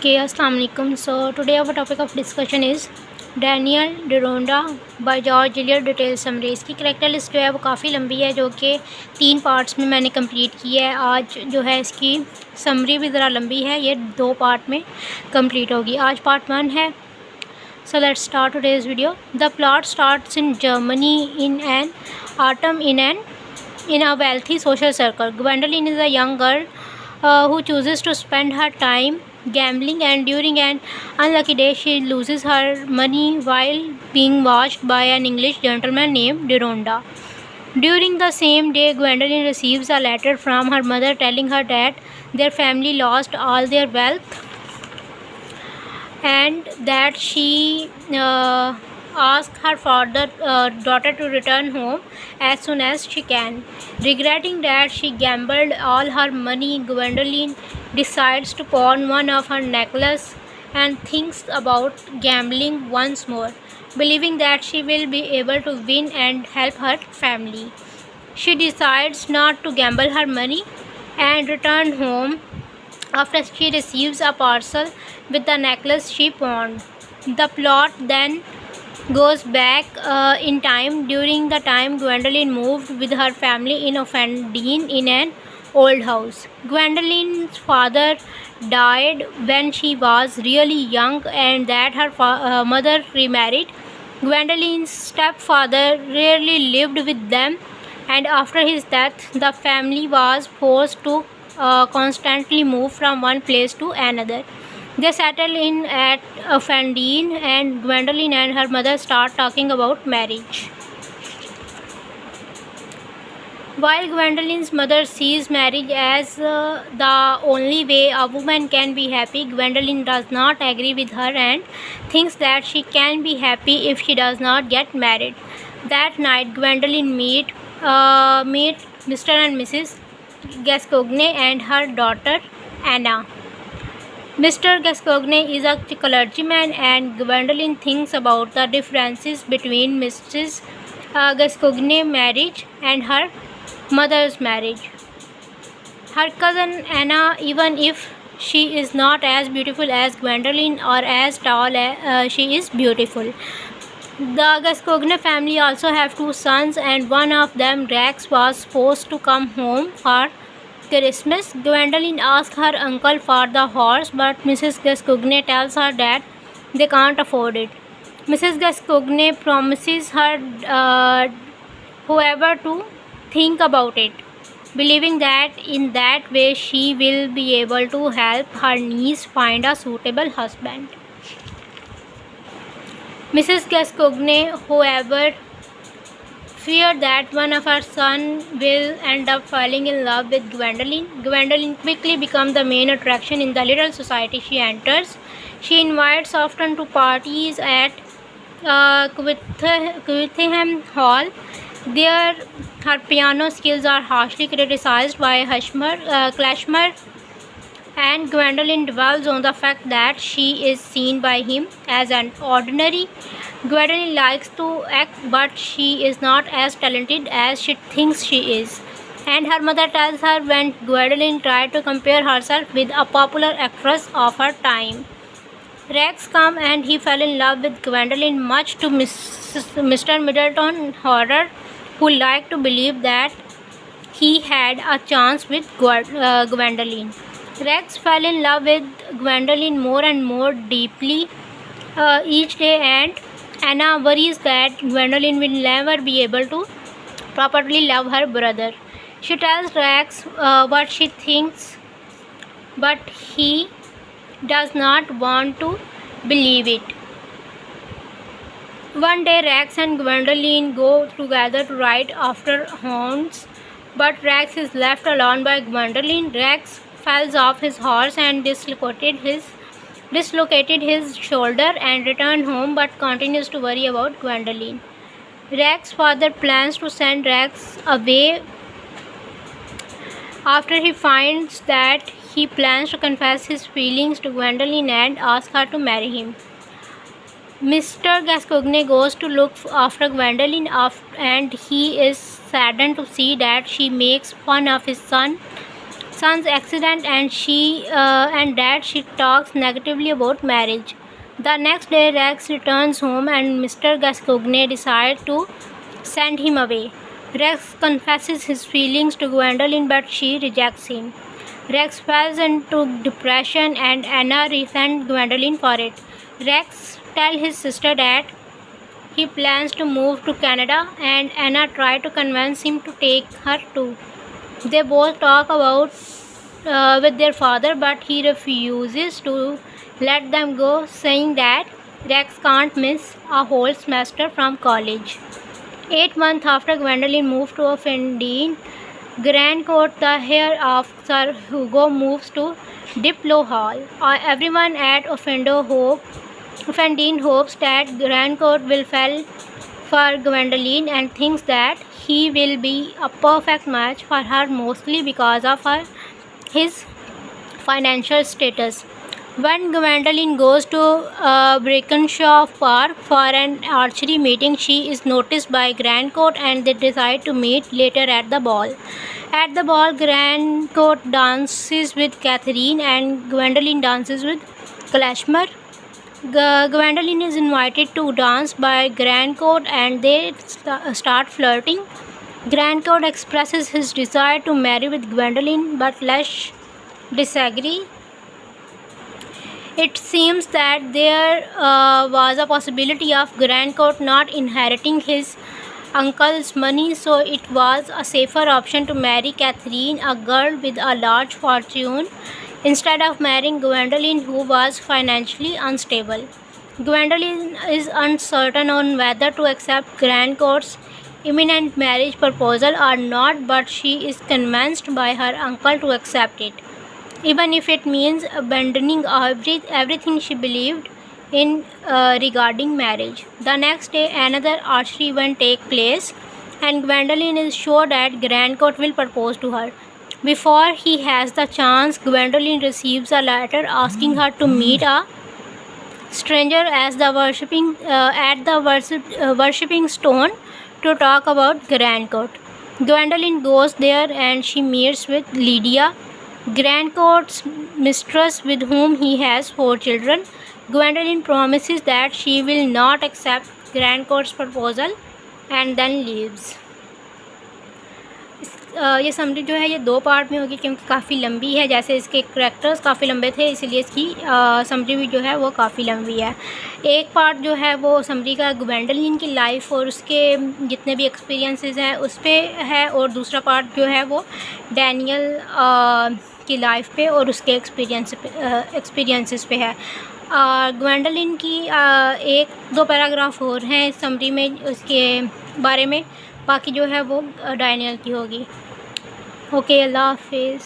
Okay, Assalamu alaikum. So today our topic of discussion is Daniel Deronda by George Eliot detail summary. इसकी character list जो है वो काफ़ी लंबी है, जो कि 3 पार्ट्स में मैंने कंप्लीट की है। आज जो है इसकी समरी भी ज़रा लंबी है, ये 2 पार्ट में कंप्लीट होगी। आज पार्ट 1 है। So let's start today's video. The plot starts in Germany in an autumn in a wealthy social circle. Gwendolyn is a young girl who chooses to spend her time gambling, and during an unlucky day she loses her money while being watched by an English gentleman named Deronda. During the same day, Gwendolyn receives a letter from her mother telling her that their family lost all their wealth and that she asks her daughter to return home as soon as she can. Regretting that she gambled all her money, Gwendolyn decides to pawn one of her necklaces and thinks about gambling once more, believing that she will be able to win and help her family. She decides not to gamble her money and return home after she receives a parcel with the necklace she pawned. The plot then goes back in time. During the time Gwendolyn moved with her family in Offendene in an old house. Gwendolyn's father died when she was really young, and that her mother remarried. Gwendolyn's stepfather rarely lived with them, and after his death the family was forced to constantly move from one place to another. They settle in at Offendene, and Gwendolyn and her mother start talking about marriage. While Gwendolyn's mother sees marriage as the only way a woman can be happy, Gwendolyn does not agree with her and thinks that she can be happy if she does not get married. That night, Gwendolyn meet Mr. and Mrs. Gascoigne and her daughter Anna. Mr. Gascoigne is a clergyman, and Gwendolyn thinks about the differences between Mrs. Gascoigne's marriage and her mother's marriage. Her cousin Anna, even if she is not as beautiful as Gwendolyn or as tall as she is beautiful. The Gascoigne family also have 2 sons, and one of them, Rex, was supposed to come home for Christmas. Gwendolyn asks her uncle for the horse, but Mrs. Gascoigne tells her that they can't afford it. Mrs. Gascoigne promises her whoever to think about it, believing that in that way she will be able to help her niece find a suitable husband. Mrs. Gascoigne, however, feared that one of her sons will end up falling in love with Gwendolyn. Gwendolyn quickly becomes the main attraction in the little society she enters. She invites often to parties at Quittenham Hall. There, her piano skills are harshly criticized by Klashmer, and Gwendolyn dwells on the fact that she is seen by him as an ordinary. Gwendolyn likes to act, but she is not as talented as she thinks she is, and her mother tells her when Gwendolyn tried to compare herself with a popular actress of her time. Rex comes and he fell in love with Gwendolyn, much to Mr. Middleton horror, who liked to believe that he had a chance with Gwendolyn. Rex fell in love with Gwendolyn more and more deeply each day, and Anna worries that Gwendolyn will never be able to properly love her brother. She tells Rex what she thinks, but he does not want to believe it. One day, Rex and Gwendolyn go together to ride after hounds, but Rex is left alone by Gwendolyn. Rex falls off his horse and dislocated his shoulder and returned home, but continues to worry about Gwendolyn. Rex's father plans to send Rex away after he finds that he plans to confess his feelings to Gwendolyn and ask her to marry him. Mr. Gascoigne goes to look after Gwendolyn, and he is saddened to see that she makes fun of his son son's accident and that she talks negatively about marriage. The next day, Rex returns home and Mr. Gascoigne decides to send him away. Rex confesses his feelings to Gwendoline, but she rejects him. Rex falls into depression and Anna resents Gwendoline for it. Rex tells his sister that he plans to move to Canada and Anna tries to convince him to take her too. They both talk about with their father, but he refuses to let them go, saying that Rex can't miss a whole semester from college. 8 months after Gwendoline moved to Offendene, Grandcourt, the heir of Sir Hugo, moves to Diplo Hall. Everyone at Offendene hopes that Grandcourt will fall for Gwendoline and thinks that he will be a perfect match for her, mostly because of his financial status. When Gwendoline goes to Brickenshaw Park for an archery meeting, she is noticed by Grandcourt and they decide to meet later at the ball. At the ball, Grandcourt dances with Catherine and Gwendoline dances with Klashmer. Gwendoline is invited to dance by Grandcourt and they start flirting. Grandcourt expresses his desire to marry with Gwendoline, but Lesh disagree. It seems that there was a possibility of Grandcourt not inheriting his uncle's money, so it was a safer option to marry Catherine, a girl with a large fortune, instead of marrying Gwendoline, who was financially unstable. Gwendoline is uncertain on whether to accept Grandcourt's imminent marriage proposal or not, but she is convinced by her uncle to accept it, even if it means abandoning everything she believed in regarding marriage. The next day, another archery event takes place, and Gwendoline is sure that Grandcourt will propose to her. Before he has the chance, Gwendoline receives a letter asking her to meet a stranger at the worshipping stone to talk about Grandcourt. Gwendoline goes there and she meets with Lydia, Grandcourt's mistress, with whom he has 4 children. Gwendoline promises that she will not accept Grandcourt's proposal and then leaves. ये summary जो है ये 2 part में होगी क्योंकि काफ़ी लंबी है, जैसे इसके करैक्टर्स काफ़ी लंबे थे इसलिए इसकी समरी भी जो है वो काफ़ी लंबी है। एक पार्ट जो है वो समरी का गवेंडोलिन की लाइफ और उसके जितने भी एक्सपीरियंसेस हैं उस पर है, और दूसरा पार्ट जो है वो डैनियल की लाइफ पे और उसके एक्सपीरियंसेस पे है। गवेंडोलिन की 1-2 पैराग्राफ और हैं समरी में उसके बारे में, बाकी जो है वो डैनियल की होगी। ओके, अल्लाह हाफिज़।